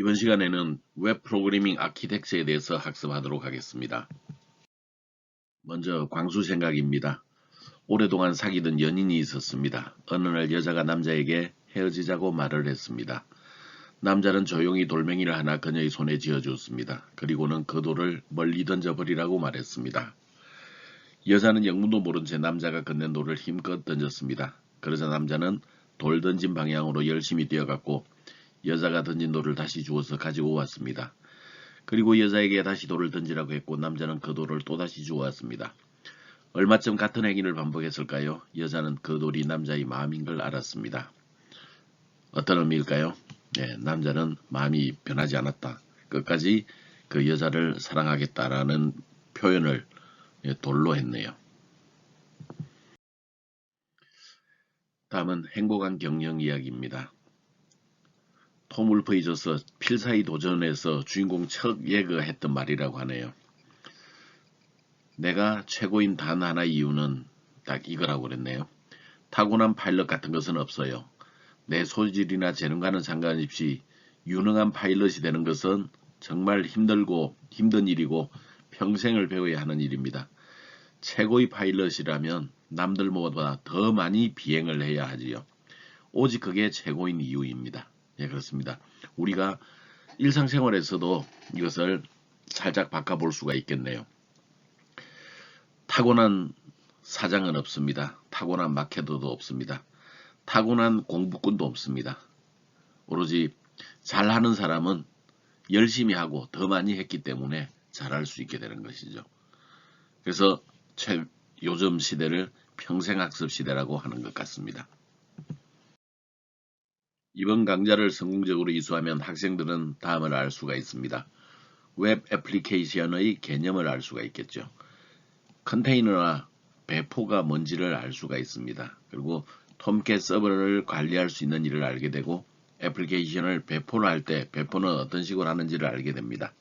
이번 시간에는 웹 프로그래밍 아키텍처에 대해서 학습하도록 하겠습니다. 먼저 광수 생각입니다. 오랫동안 사귀던 연인이 있었습니다. 어느 날 여자가 남자에게 헤어지자고 말을 했습니다. 남자는 조용히 돌멩이를 하나 그녀의 손에 쥐어주었습니다. 그리고는 그 돌을 멀리 던져버리라고 말했습니다. 여자는 영문도 모른 채 남자가 건넨 돌을 힘껏 던졌습니다. 그러자 남자는 돌 던진 방향으로 열심히 뛰어갔고 여자가 던진 돌을 다시 주워서 가지고 왔습니다. 그리고 여자에게 다시 돌을 던지라고 했고 남자는 그 돌을 또다시 주워왔습니다. 얼마쯤 같은 행위를 반복했을까요? 여자는 그 돌이 남자의 마음인 걸 알았습니다. 어떤 의미일까요? 네, 남자는 마음이 변하지 않았다. 끝까지 그 여자를 사랑하겠다라는 표현을 돌로 했네요. 다음은 행복한 경영 이야기입니다. 톰 울프의 저서 필사의 도전에서 주인공 척 예그가 했던 말이라고 하네요. 내가 최고인 단 하나의 이유는 딱 이거라고 그랬네요. 타고난 파일럿 같은 것은 없어요. 내 소질이나 재능과는 상관없이 유능한 파일럿이 되는 것은 정말 힘들고 힘든 일이고 평생을 배워야 하는 일입니다. 최고의 파일럿이라면 남들보다 더 많이 비행을 해야 하지요. 오직 그게 최고인 이유입니다. 예, 그렇습니다. 우리가 일상생활에서도 이것을 살짝 바꿔볼 수가 있겠네요. 타고난 사장은 없습니다. 타고난 마케터도 없습니다. 타고난 공부꾼도 없습니다. 오로지 잘하는 사람은 열심히 하고 더 많이 했기 때문에 잘할 수 있게 되는 것이죠. 그래서 요즘 시대를 평생학습 시대라고 하는 것 같습니다. 이번 강좌를 성공적으로 이수하면 학생들은 다음을 알 수가 있습니다. 웹 애플리케이션의 개념을 알 수가 있겠죠. 컨테이너나 배포가 뭔지를 알 수가 있습니다. 그리고 톰캣 서버를 관리할 수 있는 일을 알게 되고 애플리케이션을 배포를 할 때 배포는 어떤 식으로 하는지를 알게 됩니다.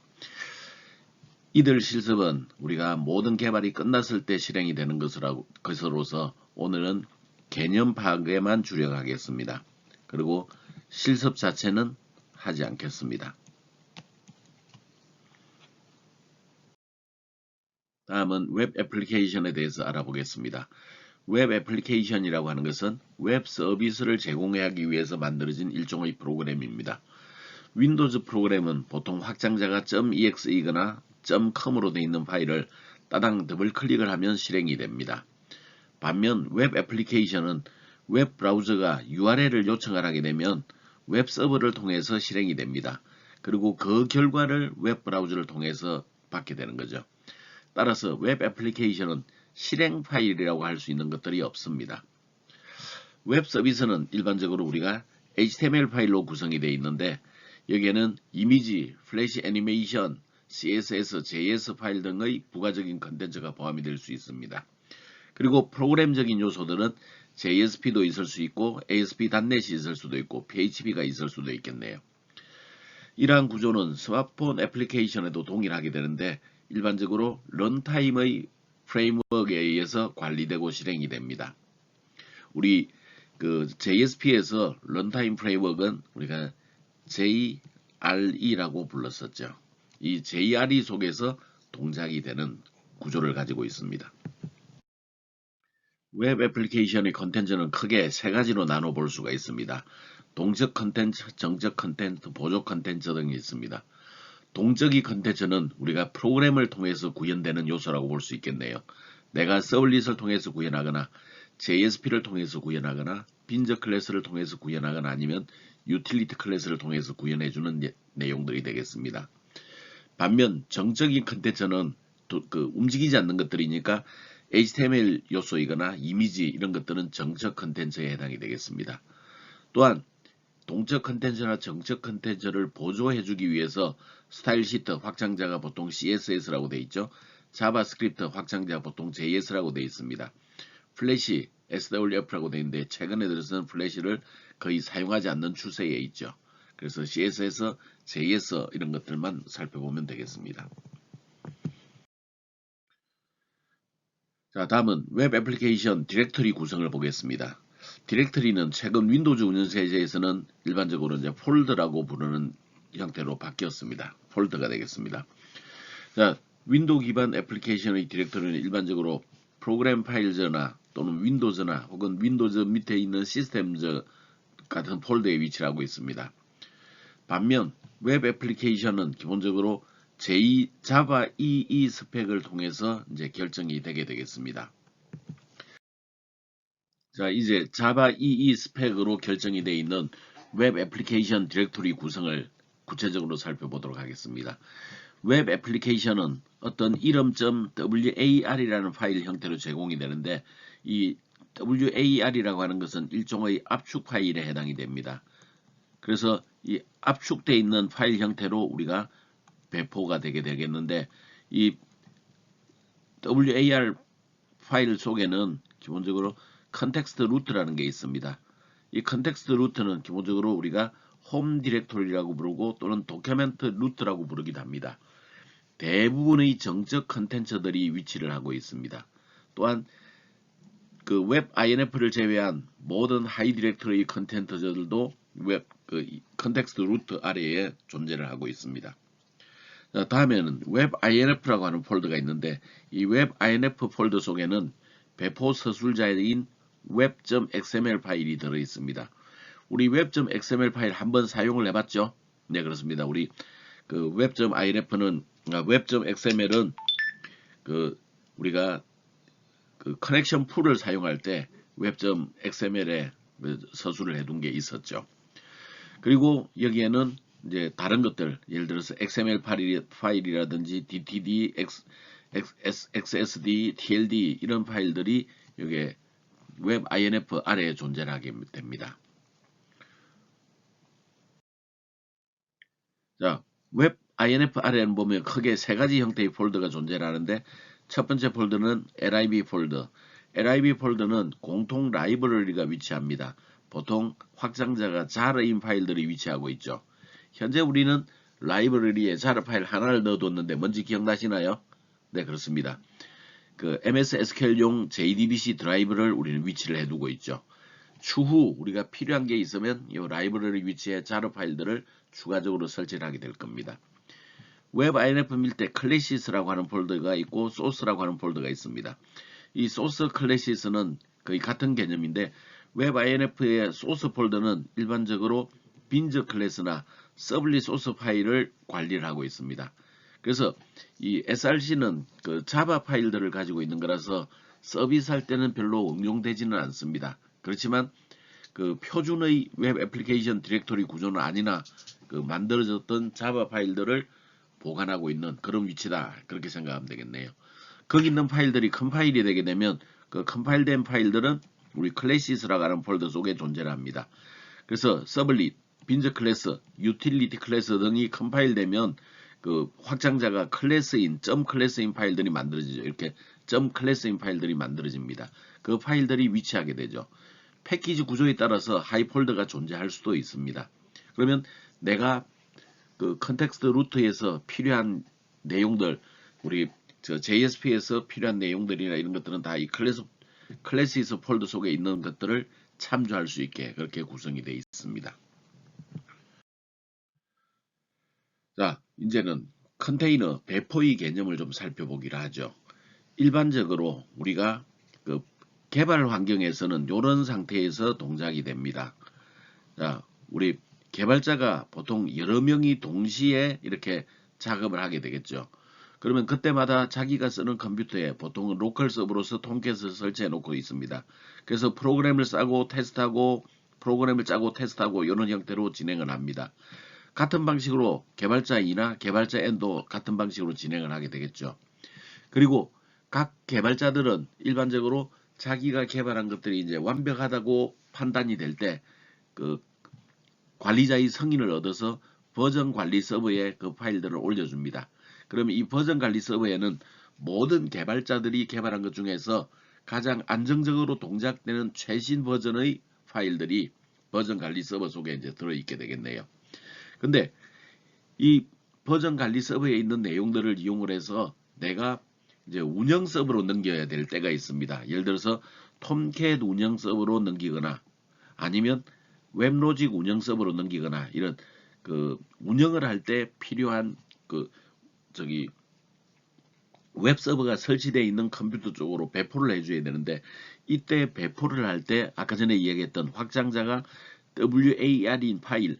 이들 실습은 우리가 모든 개발이 끝났을 때 실행이 되는 것으로서 오늘은 개념 파악에만 주력하겠습니다. 그리고 실습 자체는 하지 않겠습니다. 다음은 웹 애플리케이션에 대해서 알아보겠습니다. 웹 애플리케이션이라고 하는 것은 웹 서비스를 제공하기 위해서 만들어진 일종의 프로그램입니다. 윈도우즈 프로그램은 보통 확장자가 .exe거나 .com으로 되어 있는 파일을 따당 더블 클릭을 하면 실행이 됩니다. 반면 웹 애플리케이션은 웹 브라우저가 URL을 요청을 하게 되면 웹 서버를 통해서 실행이 됩니다. 그리고 그 결과를 웹 브라우저를 통해서 받게 되는 거죠. 따라서 웹 애플리케이션은 실행 파일이라고 할 수 있는 것들이 없습니다. 웹 서비스는 일반적으로 우리가 HTML 파일로 구성이 되어 있는데 여기에는 이미지, 플래시 애니메이션, CSS, JS 파일 등의 부가적인 컨텐츠가 포함이 될 수 있습니다. 그리고 프로그램적인 요소들은 JSP도 있을 수 있고 ASP.NET이 있을 수도 있고 PHP가 있을 수도 있겠네요. 이러한 구조는 스마트폰 애플리케이션에도 동일하게 되는데 일반적으로 런타임의 프레임워크에 의해서 관리되고 실행이 됩니다. 우리 JSP에서 런타임 프레임워크는 우리가 JRE라고 불렀었죠. 이 JRE 속에서 동작이 되는 구조를 가지고 있습니다. 웹 애플리케이션의 컨텐츠는 크게 세 가지로 나눠 볼 수가 있습니다. 동적 컨텐츠, 정적 컨텐츠, 보조 컨텐츠 등이 있습니다. 동적이 컨텐츠는 우리가 프로그램을 통해서 구현되는 요소라고 볼 수 있겠네요. 내가 서블릿을 통해서 구현하거나 JSP를 통해서 구현하거나 빈저 클래스를 통해서 구현하거나 아니면 유틸리티 클래스를 통해서 구현해주는 내용들이 되겠습니다. 반면 정적인 컨텐츠는 움직이지 않는 것들이니까 HTML 요소이거나 이미지 이런 것들은 정적 컨텐츠에 해당이 되겠습니다. 또한 동적 컨텐츠나 정적 컨텐츠를 보조해주기 위해서 스타일 시트 확장자가 보통 CSS라고 되어 있죠. 자바스크립트 확장자 보통 JS라고 되어 있습니다. 플래시 SWF라고 되어 있는데 최근에 들어서는 플래시를 거의 사용하지 않는 추세에 있죠. 그래서 CSS, JS 이런 것들만 살펴보면 되겠습니다. 자, 다음은 웹 애플리케이션 디렉터리 구성을 보겠습니다. 디렉터리는 최근 윈도우즈 운영체제에서는 일반적으로 이제 폴더라고 부르는 형태로 바뀌었습니다. 폴더가 되겠습니다. 자, 윈도우 기반 애플리케이션의 디렉토리는 일반적으로 프로그램 파일즈나 또는 윈도우즈나 혹은 윈도우즈 밑에 있는 시스템즈 같은 폴더에 위치를 하고 있습니다. 반면 웹 애플리케이션은 기본적으로 자바 EE 스펙을 통해서 이제 결정이 되게 되겠습니다. 자, 이제 자바 EE 스펙으로 결정이 되어 있는 웹 애플리케이션 디렉토리 구성을 구체적으로 살펴보도록 하겠습니다. 웹 애플리케이션은 어떤 이름.war이라는 파일 형태로 제공이 되는데 이 war이라고 하는 것은 일종의 압축 파일에 해당이 됩니다. 그래서 이 압축되어 있는 파일 형태로 우리가 배포가 되게 되겠는데 이 war 파일 속에는 기본적으로 컨텍스트 루트라는 게 있습니다. 이 컨텍스트 루트는 기본적으로 우리가 홈 디렉토리라고 부르고 또는 도큐멘트 루트라고 부르기도 합니다. 대부분의 정적 컨텐츠들이 위치를 하고 있습니다. 또한 그 웹 INF를 제외한 모든 하이 디렉토리 컨텐츠들도 웹 컨텍스트 루트 아래에 존재를 하고 있습니다. 자, 다음에는 웹 INF라고 하는 폴더가 있는데 이 웹 INF 폴더 속에는 배포 서술자인 web.xml 파일이 들어 있습니다. 우리 web.xml 파일 한번 사용을 해봤죠? 네, 그렇습니다. 우리 그 web.inf는 web.xml은 우리가 그 커넥션 풀을 사용할 때 web.xml에 서술을 해둔 게 있었죠. 그리고 여기에는 이제 다른 것들, 예를 들어서 XML 파일이라든지 DTD, XSD, TLD 이런 파일들이 여기에 웹 INF 아래에 존재를 하게 됩니다. 자, 웹 INF 아래에는 보면 크게 세 가지 형태의 폴더가 존재를 하는데 첫 번째 폴더는 LIB 폴더. LIB 폴더는 공통 라이브러리가 위치합니다. 보통 확장자가 자르인 파일들이 위치하고 있죠. 현재 우리는 라이브러리에 자르 파일 하나를 넣어뒀는데 뭔지 기억나시나요? 네, 그렇습니다. 그 MS SQL용 JDBC 드라이브를 우리는 위치를 해두고 있죠. 추후 우리가 필요한 게 있으면 이 라이브러리 위치에 자르 파일들을 추가적으로 설치를 하게 될 겁니다. 웹 INF 밀대 클래시스라고 하는 폴더가 있고 소스라고 하는 폴더가 있습니다. 이 소스 클래시스는 거의 같은 개념인데 웹 INF의 소스 폴더는 일반적으로 빈즈 클래스나 서블리 소스 파일을 관리를 하고 있습니다. 그래서 이 SRC는 그 자바 파일들을 가지고 있는 거라서 서비스할 때는 별로 응용되지는 않습니다. 그렇지만 그 표준의 웹 애플리케이션 디렉토리 구조는 아니나 그 만들어졌던 자바 파일들을 보관하고 있는 그런 위치다. 그렇게 생각하면 되겠네요. 거기 있는 파일들이 컴파일이 되게 되면 그 컴파일된 파일들은 우리 클래시스라고 하는 폴더 속에 존재를 합니다. 그래서 서블릿, 빈즈 클래스, 유틸리티 클래스 등이 컴파일되면 그 확장자가 클래스인, 점 클래스인 파일들이 만들어지죠. 이렇게 점 클래스인 파일들이 만들어집니다. 그 파일들이 위치하게 되죠. 패키지 구조에 따라서 하이 폴더가 존재할 수도 있습니다. 그러면 내가 그 컨텍스트 루트에서 필요한 내용들, 우리 JSP에서 필요한 내용들이나 이런 것들은 다 이 클래시스 폴더 속에 있는 것들을 참조할 수 있게 그렇게 구성이 되어 있습니다. 자, 이제는 컨테이너 배포의 개념을 좀 살펴보기로 하죠. 일반적으로 우리가 그 개발 환경에서는 이런 상태에서 동작이 됩니다. 자, 우리 개발자가 보통 여러 명이 동시에 이렇게 작업을 하게 되겠죠. 그러면 그때마다 자기가 쓰는 컴퓨터에 보통은 로컬 서버로서 톰캣을 설치해 놓고 있습니다. 그래서 프로그램을 짜고 테스트하고 프로그램을 짜고 테스트하고 이런 형태로 진행을 합니다. 같은 방식으로 개발자 E나 개발자 N도 같은 방식으로 진행을 하게 되겠죠. 그리고 각 개발자들은 일반적으로 자기가 개발한 것들이 이제 완벽하다고 판단이 될 때 그 관리자의 승인을 얻어서 버전 관리 서버에 그 파일들을 올려줍니다. 그러면 이 버전 관리 서버에는 모든 개발자들이 개발한 것 중에서 가장 안정적으로 동작되는 최신 버전의 파일들이 버전 관리 서버 속에 이제 들어있게 되겠네요. 근데 이 버전 관리 서버에 있는 내용들을 이용을 해서 내가 이제 운영 서버로 넘겨야 될 때가 있습니다. 예를 들어서 톰캣 운영 서버로 넘기거나 아니면 웹로직 운영 서버로 넘기거나 이런 그 운영을 할 때 필요한 웹 서버가 설치되어 있는 컴퓨터 쪽으로 배포를 해줘야 되는데, 이때 배포를 할 때 아까 전에 이야기했던 확장자가 WAR인 파일,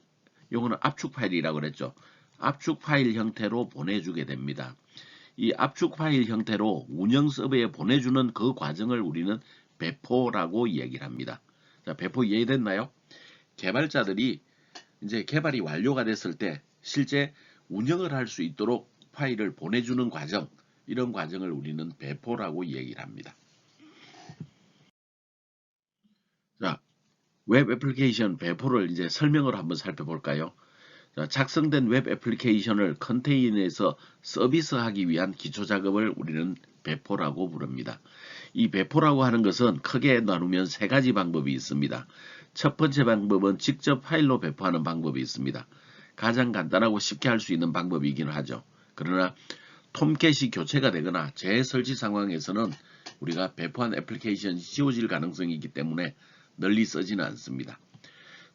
요거는 압축 파일이라고 그랬죠. 압축 파일 형태로 보내주게 됩니다. 이 압축 파일 형태로 운영 서버에 보내주는 그 과정을 우리는 배포라고 이야기를 합니다. 자, 배포 이해됐나요? 개발자들이 이제 개발이 완료가 됐을 때 실제 운영을 할 수 있도록 파일을 보내주는 과정, 이런 과정을 우리는 배포라고 얘기를 합니다. 자, 웹 애플리케이션 배포를 이제 설명을 한번 살펴볼까요? 자, 작성된 웹 애플리케이션을 컨테이너에서 서비스하기 위한 기초 작업을 우리는 배포라고 부릅니다. 이 배포라고 하는 것은 크게 나누면 세 가지 방법이 있습니다. 첫 번째 방법은 직접 파일로 배포하는 방법이 있습니다. 가장 간단하고 쉽게 할 수 있는 방법이긴 하죠. 그러나 톰캣이 교체가 되거나 재설치 상황에서는 우리가 배포한 애플리케이션이 지워질 가능성이 있기 때문에 널리 쓰지는 않습니다.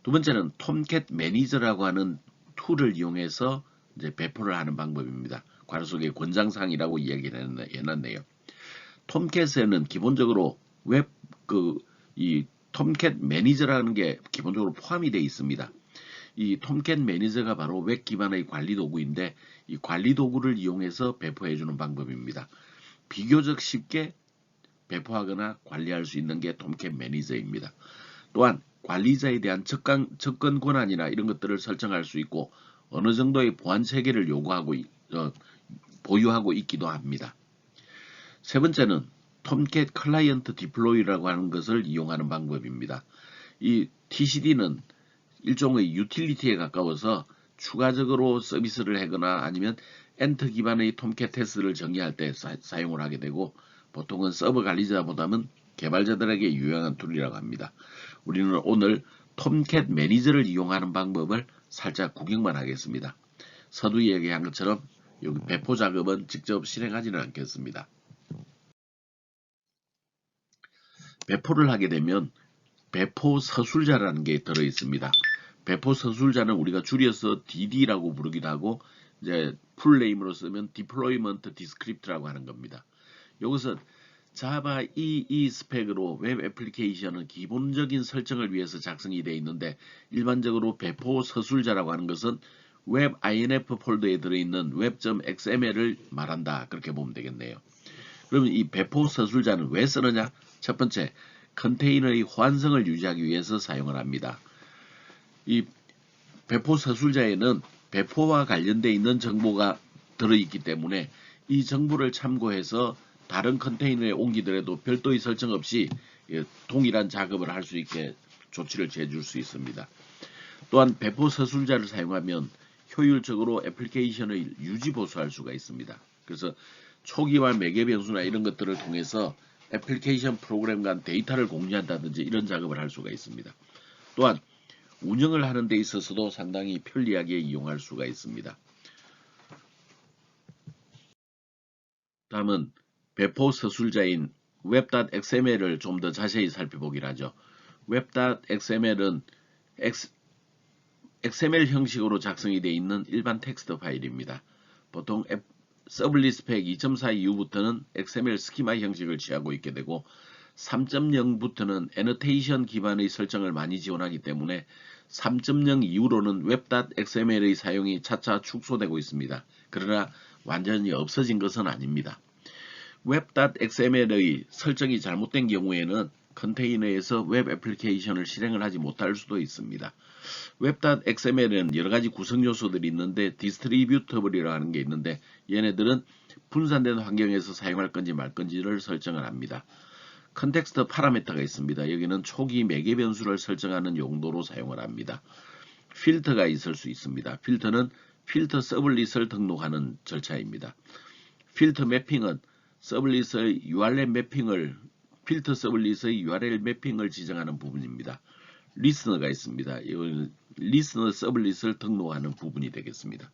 두 번째는 톰캣 매니저라고 하는 툴을 이용해서 이제 배포를 하는 방법입니다. 괄호 속에 권장사항이라고 이야기를 해놨네요. 톰캣에는 기본적으로 이 톰캣 매니저라는 게 기본적으로 포함이 되어 있습니다. 이 톰캣 매니저가 바로 웹 기반의 관리 도구인데, 이 관리 도구를 이용해서 배포해주는 방법입니다. 비교적 쉽게 배포하거나 관리할 수 있는 게 톰캣 매니저입니다. 또한 관리자에 대한 접근 권한이나 이런 것들을 설정할 수 있고 어느 정도의 보안 체계를 보유하고 있기도 합니다. 세 번째는 톰캣 클라이언트 디플로이라고 하는 것을 이용하는 방법입니다. 이 TCD는 일종의 유틸리티에 가까워서 추가적으로 서비스를 하거나 아니면 엔터 기반의 톰캣 테스트를 정의할 때 사용을 하게 되고, 보통은 서버 관리자보다는 개발자들에게 유용한 툴이라고 합니다. 우리는 오늘 톰캣 매니저를 이용하는 방법을 살짝 구경만 하겠습니다. 서두에 얘기한 것처럼 여기 배포 작업은 직접 실행하지는 않겠습니다. 배포를 하게 되면 배포 서술자라는 게 들어 있습니다. 배포 서술자는 우리가 줄여서 DD라고 부르기도 하고, 이제 풀네임으로 쓰면 Deployment Descript라고 하는 겁니다. 이것은 자바 EE 스펙으로 웹 애플리케이션은 기본적인 설정을 위해서 작성이 되어 있는데, 일반적으로 배포 서술자라고 하는 것은 웹 INF 폴더에 들어있는 web.xml을 말한다, 그렇게 보면 되겠네요. 그러면 이 배포 서술자는 왜 쓰느냐? 첫 번째, 컨테이너의 호환성을 유지하기 위해서 사용을 합니다. 이 배포 서술자에는 배포와 관련되어 있는 정보가 들어있기 때문에 이 정보를 참고해서 다른 컨테이너에 옮기더라도 별도의 설정 없이 동일한 작업을 할 수 있게 조치를 취해줄 수 있습니다. 또한 배포 서술자를 사용하면 효율적으로 애플리케이션을 유지 보수할 수가 있습니다. 그래서 초기화 매개 변수나 이런 것들을 통해서 애플리케이션 프로그램 간 데이터를 공유한다든지 이런 작업을 할 수가 있습니다. 또한 운영을 하는 데 있어서도 상당히 편리하게 이용할 수가 있습니다. 다음은 배포 서술자인 web.xml을 좀 더 자세히 살펴보기로 하죠. web.xml은 XML 형식으로 작성이 되어 있는 일반 텍스트 파일입니다. 보통 서블릿 스펙 2.4 이후부터는 XML 스키마 형식을 취하고 있게 되고, 3.0부터는 애너테이션 기반의 설정을 많이 지원하기 때문에 3.0 이후로는 web.xml의 사용이 차차 축소되고 있습니다. 그러나 완전히 없어진 것은 아닙니다. web.xml의 설정이 잘못된 경우에는 컨테이너에서 웹 애플리케이션을 실행을 하지 못할 수도 있습니다. web.xml에는 여러가지 구성 요소들이 있는데 디스트리뷰터블이라는 게 있는데, 얘네들은 분산된 환경에서 사용할 건지 말 건지를 설정을 합니다. 컨텍스트 파라미터가 있습니다. 여기는 초기 매개 변수를 설정하는 용도로 사용을 합니다. 필터가 있을 수 있습니다. 필터는 필터 서블릿을 등록하는 절차입니다. 필터 매핑은 서블릿의 URL 매핑을 필터 서블릿의 URL 매핑을 지정하는 부분입니다. 리스너가 있습니다. 이거는 리스너 서블릿을 등록하는 부분이 되겠습니다.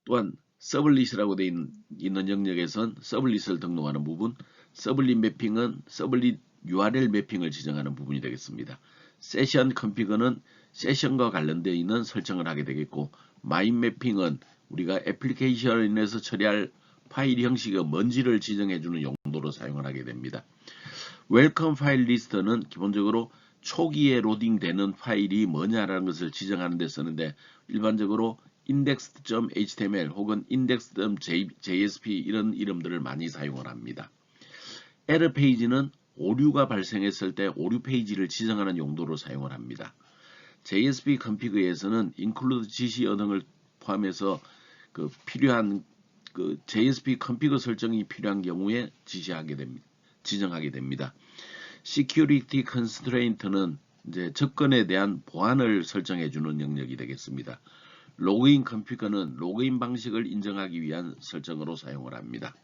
또한 서블릿이라고 되어 있는 영역에선 서블릿을 등록하는 부분, 서블릿 매핑은 서블릿 URL 매핑을 지정하는 부분이 되겠습니다. 세션 컨피그는 세션과 관련되어 있는 설정을 하게 되겠고, 마인 매핑은 우리가 애플리케이션에서 처리할 파일 형식의 뭔지를 지정해주는 용도로 사용을 하게 됩니다. 웰컴 파일 리스트는 기본적으로 초기에 로딩되는 파일이 뭐냐라는 것을 지정하는 데 쓰는데, 일반적으로 index.html 혹은 index.jsp 이런 이름들을 많이 사용을 합니다. 에러 페이지는 오류가 발생했을 때 오류 페이지를 지정하는 용도로 사용을 합니다. JSP config에서는 include 지시어 등을 포함해서 필요한 JSP config 설정이 필요한 경우에 지정하게 됩니다. Security constraint는 이제 접근에 대한 보안을 설정해주는 영역이 되겠습니다. 로그인 config는 로그인 방식을 인정하기 위한 설정으로 사용을 합니다.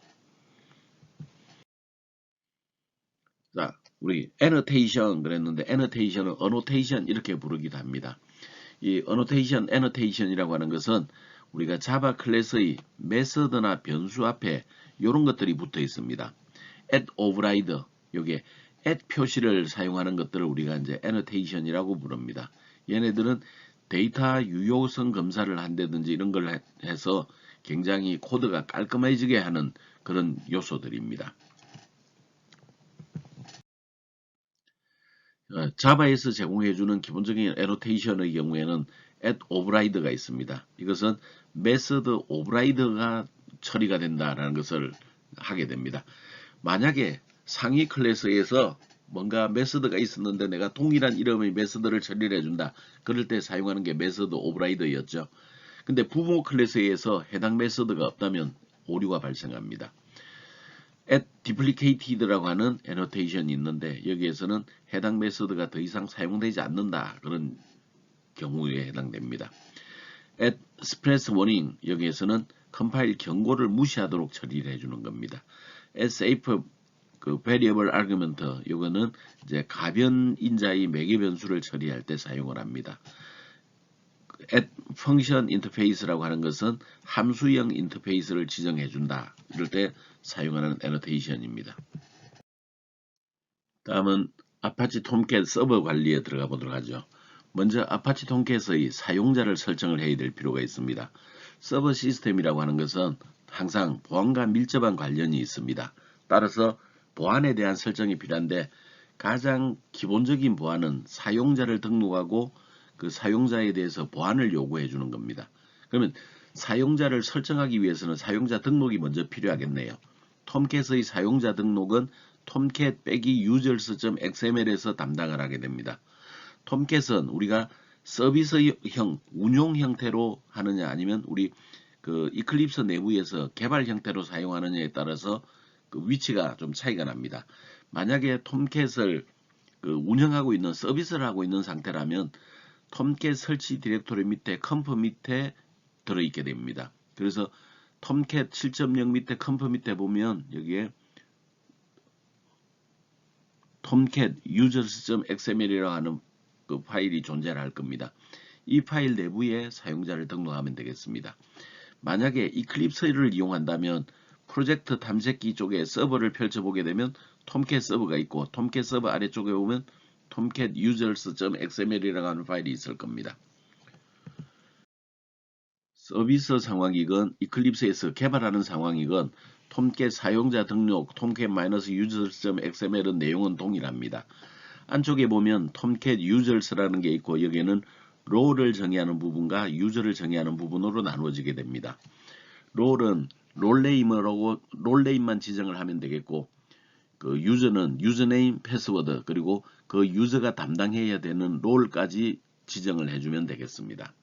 자, 우리 annotation 그랬는데 annotation은 annotation 이렇게 부르기도 합니다. 이 annotation이라고 하는 것은 우리가 자바 클래스의 메서드나 변수 앞에 이런 것들이 붙어 있습니다. at override, 요게 at 표시를 사용하는 것들을 우리가 이제 annotation이라고 부릅니다. 얘네들은 데이터 유효성 검사를 한다든지 이런 걸 해서 굉장히 코드가 깔끔해지게 하는 그런 요소들입니다. 자바에서 제공해주는 기본적인 annotation의 경우에는 at override가 있습니다. 이것은 method override가 처리가 된다라는 것을 하게 됩니다. 만약에 상위 클래스에서 뭔가 메서드가 있었는데 내가 동일한 이름의 메서드를 처리를 해준다. 그럴 때 사용하는 게 메서드 오버라이더였죠. 근데 부모 클래스에서 해당 메서드가 없다면 오류가 발생합니다. at duplicated라고 하는 annotation이 있는데 여기에서는 해당 메서드가 더 이상 사용되지 않는다. 그런 경우에 해당됩니다. at express warning, 여기에서는 컴파일 경고를 무시하도록 처리를 해주는 겁니다. at safe variable argument, 이거는 이제 가변 인자의 매개 변수를 처리할 때 사용을 합니다. at function interface라고 하는 것은 함수형 인터페이스를 지정해 준다. 이럴 때 사용하는 annotation입니다. 다음은 아파치 톰캣 서버 관리에 들어가 보도록 하죠. 먼저 아파치 톰캣의 사용자를 설정을 해야 될 필요가 있습니다. 서버 시스템이라고 하는 것은 항상 보안과 밀접한 관련이 있습니다. 따라서 보안에 대한 설정이 필요한데 가장 기본적인 보안은 사용자를 등록하고 그 사용자에 대해서 보안을 요구해 주는 겁니다. 그러면 사용자를 설정하기 위해서는 사용자 등록이 먼저 필요하겠네요. 톰캣의 사용자 등록은 톰캣 빼기 users.xml에서 담당을 하게 됩니다. 톰캣은 우리가 서비스형 운용 형태로 하느냐 아니면 우리 이클립스 내부에서 개발 형태로 사용하느냐에 따라서 위치가 좀 차이가 납니다. 만약에 톰캣을 운영하고 있는 서비스를 하고 있는 상태라면 톰캣 설치 디렉토리 밑에 컴프 밑에 들어있게 됩니다. 그래서 톰캣 7.0 밑에 컴프 밑에 보면 여기에 톰캣 users.xml이라고 하는 그 파일이 존재할 겁니다. 이 파일 내부에 사용자를 등록하면 되겠습니다. 만약에 이클립스를 이용한다면 프로젝트 탐색기 쪽에 서버를 펼쳐보게 되면 톰캣 서버가 있고 톰캣 서버 아래쪽에 보면 톰캣 users.xml이라고 하는 파일이 있을 겁니다. 서비스 상황이건 이클립스에서 개발하는 상황이건 톰캣 사용자 등록 tomcat-users.xml은 내용은 동일합니다. 안쪽에 보면 톰캣 users라는 게 있고 여기에는 롤을 정의하는 부분과 유저를 정의하는 부분으로 나누어지게 됩니다. 롤은 롤네임만 지정을 하면 되겠고 그 유저는 유저네임, 패스워드 그리고 그 유저가 담당해야 되는 롤까지 지정을 해주면 되겠습니다.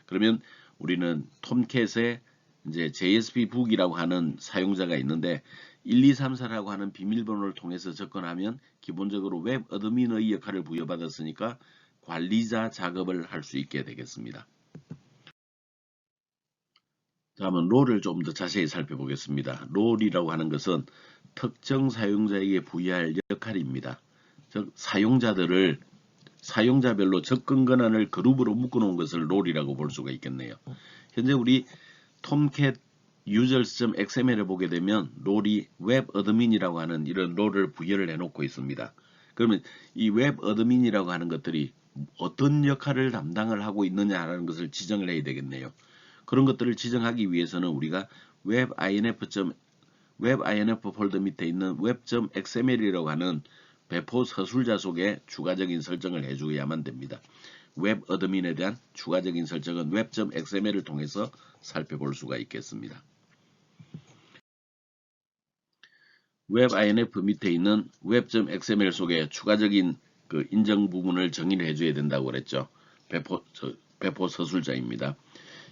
그러면 우리는 톰캣에 이제 JSP 북이라고 하는 사용자가 있는데 1234라고 하는 비밀번호를 통해서 접근하면 기본적으로 웹 어드민의 역할을 부여받았으니까 관리자 작업을 할 수 있게 되겠습니다. 다음은 롤을 좀 더 자세히 살펴보겠습니다. 롤이라고 하는 것은 특정 사용자에게 부여할 역할입니다. 즉 사용자들을 사용자별로 접근 권한을 그룹으로 묶어놓은 것을 롤이라고 볼 수가 있겠네요. 현재 우리 톰캣 users.xml을 보게 되면 롤이 웹 어드민이라고 하는 이런 롤을 부여를 해놓고 있습니다. 그러면 이 웹 어드민이라고 하는 것들이 어떤 역할을 담당을 하고 있느냐라는 것을 지정을 해야 되겠네요. 그런 것들을 지정하기 위해서는 우리가 web.inf 폴더 밑에 있는 web.xml이라고 하는 배포 서술자 속에 추가적인 설정을 해줘야만 됩니다. 웹 어드민에 대한 추가적인 설정은 web.xml을 통해서 살펴볼 수가 있겠습니다. web.inf 밑에 있는 web.xml 속에 추가적인 그 인정 부분을 정의를 해줘야 된다고 그랬죠. 배포 서술자입니다.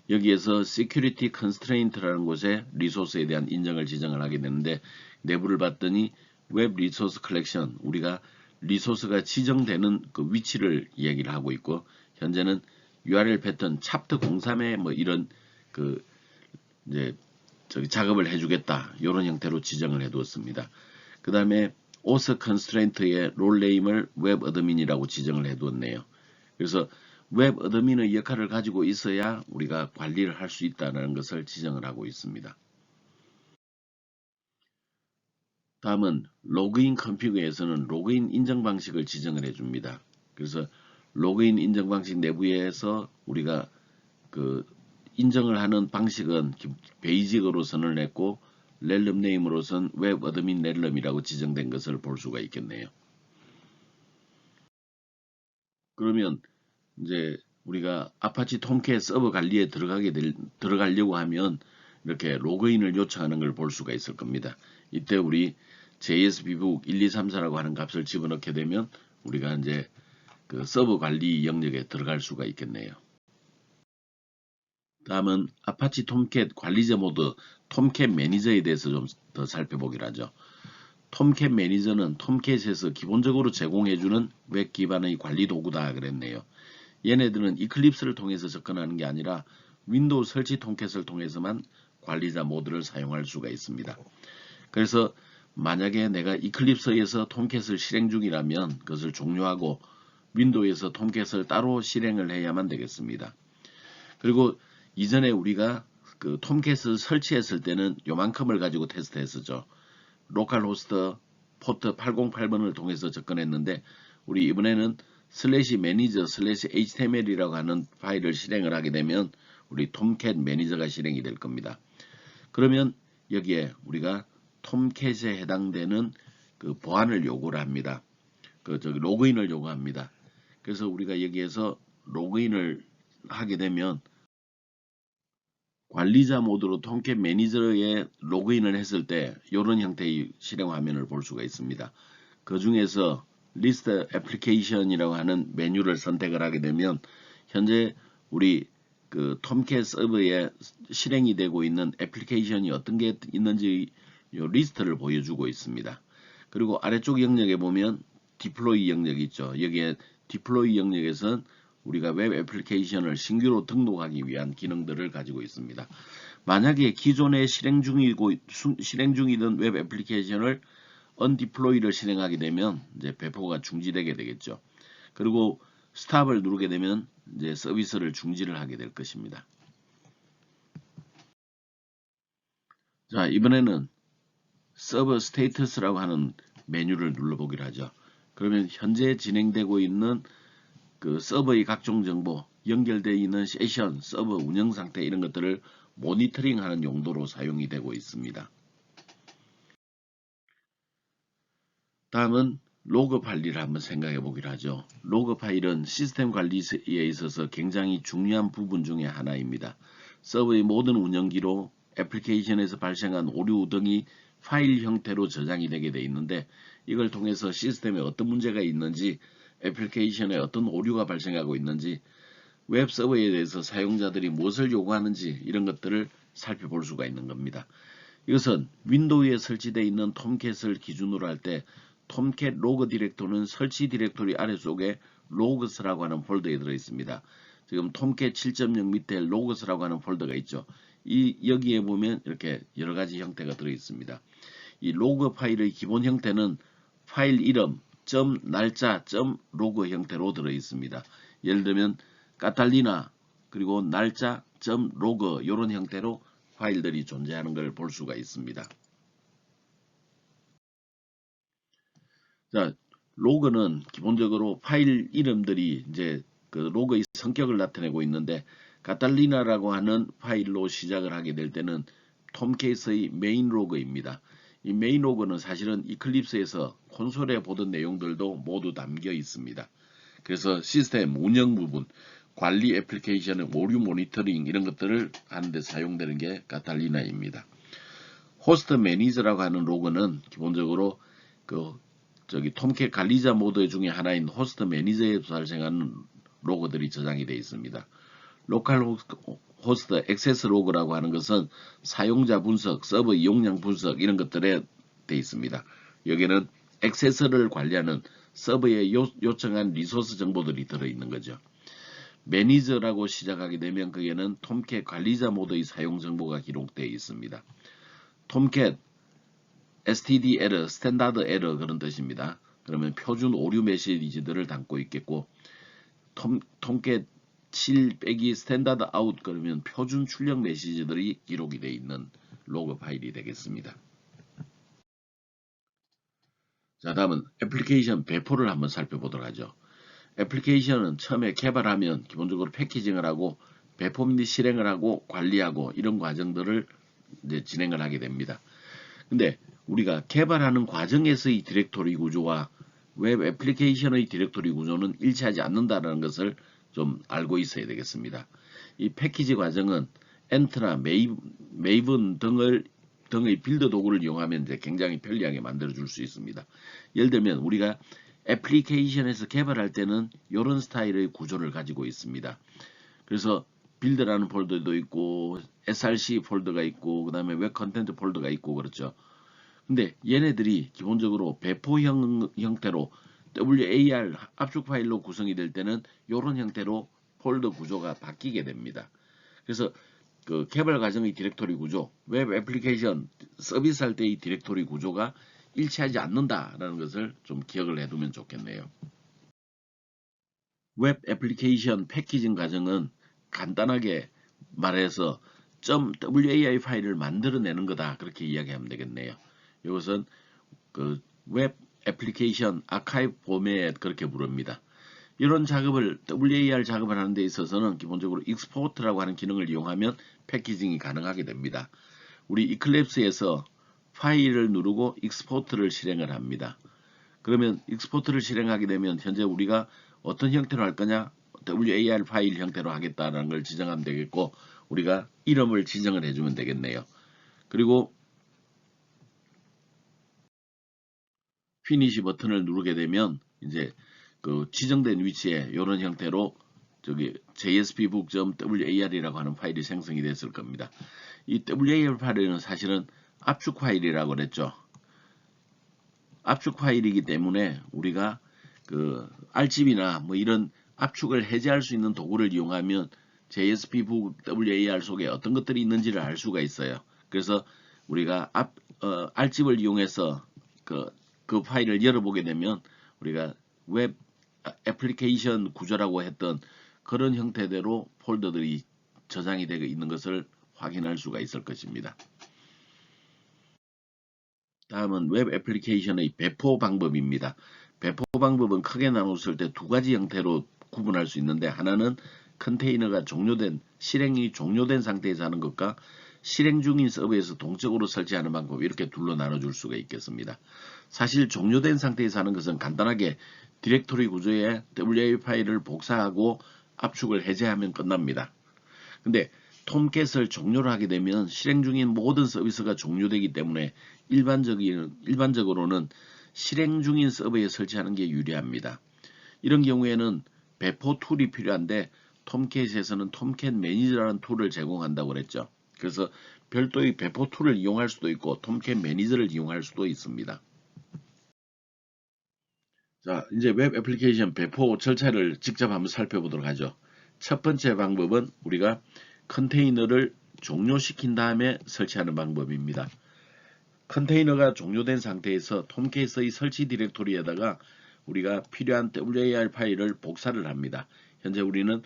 여기에서 Security Constraint라는 곳에 리소스에 대한 인정을 지정을 하게 되는데 내부를 봤더니 웹 리소스 컬렉션 우리가 리소스가 지정되는 그 위치를 이야기를 하고 있고 현재는 URL 패턴 챕터 03에 뭐 이런 그 이제 작업을 해주겠다 이런 형태로 지정을 해두었습니다. 그 다음에 author constraint의 롤 네임을 웹 어드민이라고 지정을 해두었네요. 그래서 웹 어드민의 역할을 가지고 있어야 우리가 관리를 할 수 있다는 것을 지정을 하고 있습니다. 다음은 로그인 컨피그에서는 로그인 인정 방식을 지정을 해줍니다. 그래서 로그인 인정 방식 내부에서 우리가 그 인정을 하는 방식은 베이직으로 선을 냈고 렐름 네임으로선 웹 어드민 렐름이라고 지정된 것을 볼 수가 있겠네요. 그러면 이제 우리가 아파치 톰캣 서버 관리에 들어가려고 하면 이렇게 로그인을 요청하는 걸 볼 수가 있을 겁니다. 이때 우리 JSBbook 1234라고 하는 값을 집어넣게 되면 우리가 이제 그 서버 관리 영역에 들어갈 수가 있겠네요. 다음은 아파치 톰캣 관리자 모드 톰캣 매니저에 대해서 좀 더 살펴보기로 하죠. 톰캣 매니저는 톰캣에서 기본적으로 제공해주는 웹 기반의 관리 도구다 그랬네요. 얘네들은 이클립스를 통해서 접근하는 게 아니라 윈도우 설치 톰캣을 통해서만 관리자 모드를 사용할 수가 있습니다. 그래서 만약에 내가 이클립스에서 톰캣을 실행 중이라면 그것을 종료하고 윈도우에서 톰캣을 따로 실행을 해야만 되겠습니다. 그리고 이전에 우리가 그 톰캣을 설치했을 때는 요만큼을 가지고 테스트했었죠. 로컬호스트 포트 808번을 통해서 접근했는데 우리 이번에는 /manager/html이라고 하는 파일을 실행을 하게 되면 우리 톰캣 매니저가 실행이 될 겁니다. 그러면 여기에 우리가 톰캣에 해당되는 그 보안을 요구를 합니다. 로그인을 요구합니다. 그래서 우리가 여기에서 로그인을 하게 되면 관리자 모드로 톰캣 매니저에 로그인을 했을 때 이런 형태의 실행 화면을 볼 수가 있습니다. 그 중에서 리스트 애플리케이션이라고 하는 메뉴를 선택을 하게 되면 현재 우리 그 톰캣 서버에 실행이 되고 있는 애플리케이션이 어떤 게 있는지 요 리스트를 보여주고 있습니다. 그리고 아래쪽 영역에 보면 디플로이 영역이 있죠. 여기에 디플로이 영역에서는 우리가 웹 애플리케이션을 신규로 등록하기 위한 기능들을 가지고 있습니다. 만약에 기존에 실행 중이던 웹 애플리케이션을 언디플로이를 실행하게 되면 이제 배포가 중지되게 되겠죠. 그리고 스탑을 누르게 되면 이제 서비스를 중지를 하게 될 것입니다. 자, 이번에는 서버 스테이터스라고 하는 메뉴를 눌러보기로 하죠. 그러면 현재 진행되고 있는 그 서버의 각종 정보, 연결되어 있는 세션, 서버 운영 상태 이런 것들을 모니터링하는 용도로 사용이 되고 있습니다. 다음은 로그 파일을 한번 생각해 보기로 하죠. 로그 파일은 시스템 관리에 있어서 굉장히 중요한 부분 중에 하나입니다. 서버의 모든 운영기로 애플리케이션에서 발생한 오류 등이 파일 형태로 저장이 되게 되어 있는데 이걸 통해서 시스템에 어떤 문제가 있는지 애플리케이션에 어떤 오류가 발생하고 있는지 웹 서버에 대해서 사용자들이 무엇을 요구하는지 이런 것들을 살펴볼 수가 있는 겁니다. 이것은 윈도우에 설치되어 있는 톰캣을 기준으로 할 때 톰캣 로그 디렉토리는 설치 디렉토리 아래쪽에 로그스라고 하는 폴더에 들어있습니다. 지금 톰캣 7.0 밑에 로그스라고 하는 폴더가 있죠. 여기에 보면 이렇게 여러가지 형태가 들어있습니다. 이 로그 파일의 기본 형태는 파일 이름, 날짜, 로그 형태로 들어있습니다. 예를 들면 카탈리나 그리고 날짜, 로그 이런 형태로 파일들이 존재하는 걸 볼 수가 있습니다. 자, 로그는 기본적으로 파일 이름들이 이제 그 로그의 성격을 나타내고 있는데, 카탈리나라고 하는 파일로 시작을 하게 될 때는 톰캣의 메인 로그입니다. 이 메인 로그는 사실은 이클립스에서 콘솔에 보던 내용들도 모두 담겨 있습니다. 그래서 시스템 운영 부분, 관리 애플리케이션의 오류 모니터링 이런 것들을 하는데 사용되는 게 카탈리나입니다. 호스트 매니저라고 하는 로그는 기본적으로 톰캣 관리자 모드 중에 하나인 호스트 매니저에 발생하는 로그들이 저장이 되어 있습니다. 로컬 호스트 액세스 로그라고 하는 것은 사용자 분석, 서버 이용량 분석 이런 것들에 되어 있습니다. 여기는 액세스를 관리하는 서버에 요청한 리소스 정보들이 들어있는 거죠. 매니저라고 시작하게 되면 거기에는 톰캣 관리자 모드의 사용 정보가 기록되어 있습니다. 톰캣 STD 에러, 스탠다드 에러 그런 뜻입니다. 그러면 표준 오류 메시지들을 담고 있겠고, 톰캣 7 빼기 스탠다드 아웃 그러면 표준 출력 메시지들이 기록이 되어 있는 로그 파일이 되겠습니다. 자, 다음은 애플리케이션 배포를 한번 살펴보도록 하죠. 애플리케이션은 처음에 개발하면 기본적으로 패키징을 하고 배포 및 실행을 하고 관리하고 이런 과정들을 이제 진행을 하게 됩니다. 근데 우리가 개발하는 과정에서의 디렉토리 구조와 웹 애플리케이션의 디렉토리 구조는 일치하지 않는다는 것을 좀 알고 있어야 되겠습니다. 이 패키지 과정은 엔트나 메이븐 등의 빌드 도구를 이용하면 이제 굉장히 편리하게 만들어 줄 수 있습니다. 예를 들면 우리가 애플리케이션에서 개발할 때는 이런 스타일의 구조를 가지고 있습니다. 그래서 빌드라는 폴더도 있고 src 폴더가 있고 그 다음에 웹 컨텐트 폴더가 있고 그렇죠. 근데 얘네들이 기본적으로 배포 형태로 WAR 압축 파일로 구성이 될 때는 이런 형태로 폴더 구조가 바뀌게 됩니다. 그래서 그 개발 과정의 디렉토리 구조, 웹 애플리케이션 서비스 할 때의 디렉토리 구조가 일치하지 않는다라는 것을 좀 기억을 해두면 좋겠네요. 웹 애플리케이션 패키징 과정은 간단하게 말해서 .war 파일을 만들어내는 거다 그렇게 이야기하면 되겠네요. 이것은 그 웹 애플리케이션 아카이브 포맷 그렇게 부릅니다. 이런 작업을 WAR 작업을 하는 데 있어서는 기본적으로 익스포트라고 하는 기능을 이용하면 패키징이 가능하게 됩니다. 우리 이클립스에서 파일을 누르고 익스포트를 실행을 합니다. 그러면 익스포트를 실행하게 되면 현재 우리가 어떤 형태로 할 거냐, WAR 파일 형태로 하겠다는 걸 지정하면 되겠고, 우리가 이름을 지정을 해주면 되겠네요. 그리고 피니시 버튼을 누르게 되면 이제 그 지정된 위치에 이런 형태로 저기 JSPbook.war이라고 하는 파일이 생성이 됐을 겁니다. 이 WAR 파일은 사실은 압축 파일이라고 그랬죠. 압축 파일이기 때문에 우리가 그 RGB나 뭐 이런 압축을 해제할 수 있는 도구를 이용하면 JSPbook WAR 속에 어떤 것들이 있는지를 알 수가 있어요. 그래서 우리가 RGB를 이용해서 그 파일을 열어보게 되면 우리가 웹 애플리케이션 구조라고 했던 그런 형태대로 폴더들이 저장이 되어 있는 것을 확인할 수가 있을 것입니다. 다음은 웹 애플리케이션의 배포 방법입니다. 배포 방법은 크게 나눴을 때 두 가지 형태로 구분할 수 있는데, 하나는 컨테이너가 실행이 종료된 상태에서 하는 것과 실행 중인 서버에서 동적으로 설치하는 방법, 이렇게 둘로 나눠줄 수가 있겠습니다. 사실 종료된 상태에서 하는 것은 간단하게 디렉토리 구조에 WA 파일을 복사하고 압축을 해제하면 끝납니다. 근데 톰캣을 종료를 하게 되면 실행 중인 모든 서비스가 종료되기 때문에 일반적으로는 실행 중인 서버에 설치하는 게 유리합니다. 이런 경우에는 배포 툴이 필요한데, 톰캣에서는 톰캣 매니저라는 툴을 제공한다고 그랬죠. 그래서 별도의 배포 툴을 이용할 수도 있고 톰캣 매니저를 이용할 수도 있습니다. 자, 이제 웹 애플리케이션 배포 절차를 직접 한번 살펴보도록 하죠. 첫 번째 방법은 우리가 컨테이너를 종료시킨 다음에 설치하는 방법입니다. 컨테이너가 종료된 상태에서 톰캣의 설치 디렉토리에다가 우리가 필요한 WAR 파일을 복사를 합니다. 현재 우리는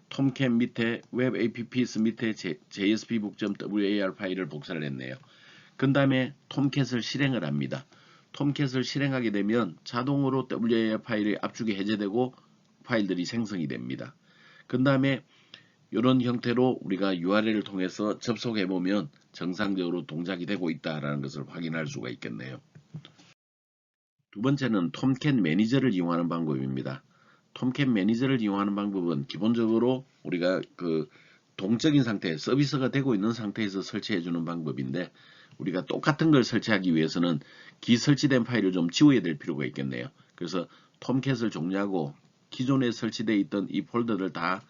톰캣 밑에 웹 apps 밑에 JSPbook.war 파일을 복사를 했네요. 그 다음에 톰캣을 실행을 합니다. 톰캣을 실행하게 되면 자동으로 WAR 파일이 압축이 해제되고 파일들이 생성이 됩니다. 그 다음에 이런 형태로 우리가 URL을 통해서 접속해 보면 정상적으로 동작이 되고 있다라는 것을 확인할 수가 있겠네요. 두 번째는 톰캣 매니저를 이용하는 방법입니다. 톰캣 매니저를 이용하는 방법은 기본적으로 우리가 그 동적인 상태, 서비스가 되고 있는 상태에서 설치해 주는 방법인데, 우리가 똑같은 걸 설치하기 위해서는 기설치된 파일을 좀 지워야 될 필요가 있겠네요. 그래서 톰캣을 종료하고 기존에 설치되어 있던 이 폴더를 다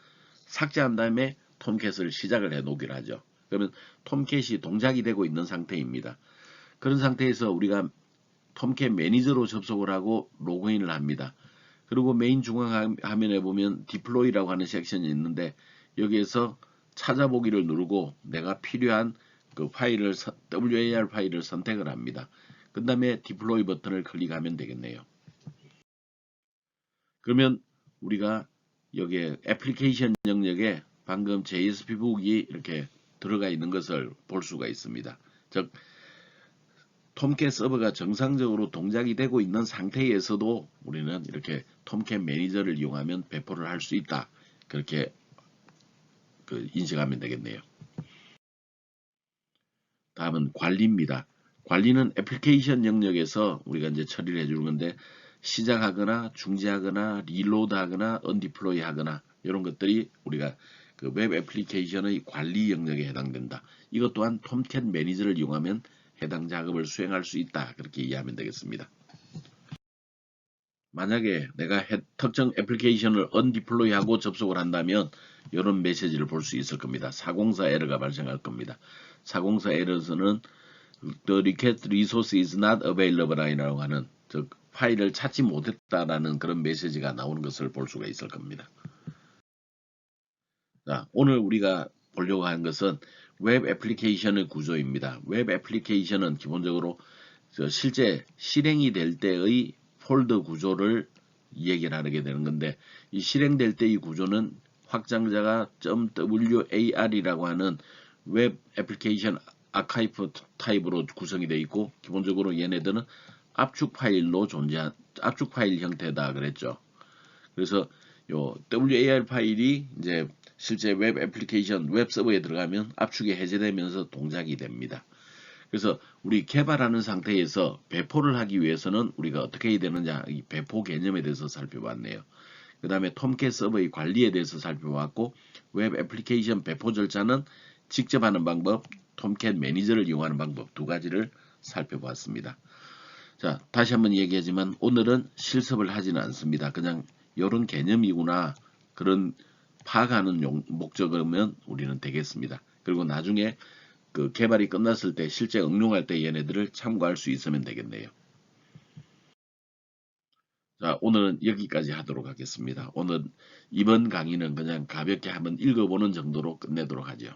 삭제한 다음에 톰캣을 시작을 해 놓기로 하죠. 그러면 톰캣이 동작이 되고 있는 상태입니다. 그런 상태에서 우리가 톰캣 매니저로 접속을 하고 로그인을 합니다. 그리고 메인 중앙 화면에 보면 디플로이라고 하는 섹션이 있는데, 여기에서 찾아보기를 누르고 내가 필요한 그 파일을 WAR 파일을 선택을 합니다. 그 다음에 디플로이 버튼을 클릭하면 되겠네요. 그러면 우리가 여기에 애플리케이션 영역에 방금 JSP북이 이렇게 들어가 있는 것을 볼 수가 있습니다. 즉 톰캣 서버가 정상적으로 동작이 되고 있는 상태에서도 우리는 이렇게 톰캣 매니저를 이용하면 배포를 할 수 있다. 그렇게 인식하면 되겠네요. 다음은 관리입니다. 관리는 애플리케이션 영역에서 우리가 이제 처리를 해주는 건데, 시작하거나 중지하거나 리로드하거나 언디플로이 하거나 이런 것들이 우리가 그 웹 애플리케이션의 관리 영역에 해당된다. 이것 또한 톰캣 매니저를 이용하면 해당 작업을 수행할 수 있다. 그렇게 이해하면 되겠습니다. 만약에 내가 특정 애플리케이션을 언디플로이하고 접속을 한다면 이런 메시지를 볼 수 있을 겁니다. 404 에러가 발생할 겁니다. 404 에러에서는 The request resource is not available 이라고 하는, 즉 파일을 찾지 못했다라는 그런 메시지가 나오는 것을 볼 수가 있을 겁니다. 자, 오늘 우리가 보려고 하는 것은 웹 애플리케이션의 구조입니다. 웹 애플리케이션은 기본적으로 실제 실행이 될 때의 폴더 구조를 얘기를 하게 되는 건데, 이 실행될 때 이 구조는 확장자가 .war이라고 하는 웹 애플리케이션 아카이브 타입으로 구성이 되어 있고, 기본적으로 얘네들은 압축 파일 형태다 그랬죠. 그래서 요 WAR 파일이 이제 실제 웹 애플리케이션 웹 서버에 들어가면 압축이 해제되면서 동작이 됩니다. 그래서 우리 개발하는 상태에서 배포를 하기 위해서는 우리가 어떻게 해야 되느냐, 이 배포 개념에 대해서 살펴봤네요. 그 다음에 톰캣 서버의 관리에 대해서 살펴봤고, 웹 애플리케이션 배포 절차는 직접 하는 방법, 톰캣 매니저를 이용하는 방법 두 가지를 살펴봤습니다. 자, 다시 한번 얘기하지만 오늘은 실습을 하지는 않습니다. 그냥 이런 개념이구나, 그런 파악하는 목적이면 우리는 되겠습니다. 그리고 나중에 그 개발이 끝났을 때 실제 응용할 때 얘네들을 참고할 수 있으면 되겠네요. 자, 오늘은 여기까지 하도록 하겠습니다. 오늘 이번 강의는 그냥 가볍게 한번 읽어보는 정도로 끝내도록 하죠.